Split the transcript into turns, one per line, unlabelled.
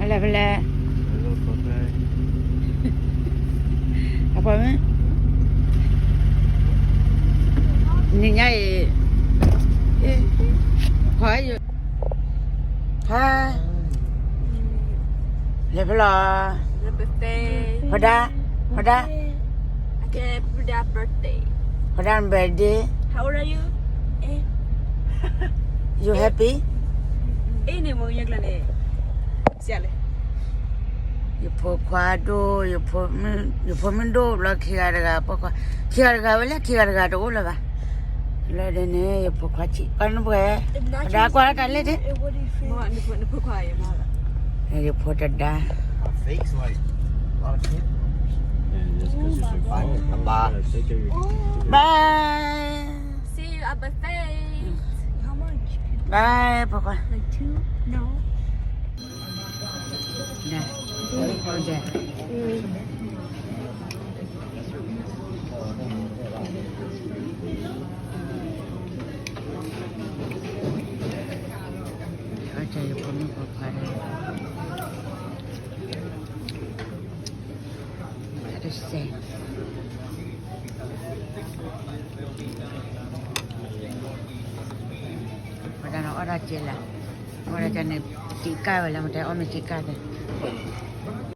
Hello, hello. Apa ni? Ni nyai. Kau you. Hi. Hello.
The birthday.
Pada.
Okay, Buddha birthday.
Pada birthday.
How old are you?
You happy?
Ni mo yak la le. Siale.
You put quado, you put me do like here pokwa. Here wala here do la ba. La de ne you put kwachi. Kan bwe. Da kwa ta le de.
Mo an ni put kwa ya ma la.
You put it da.
Fakes like a lot of kids.
And just because you're so far. Take care of your
Bye.
See you at birthday. How much?
Bye pokwa.
Like 2? No.
Da. Oh da. Acha you put me pokwa. That is say. Pada nak orang je lah. Orang jangan tika lah, macam orang tika tu.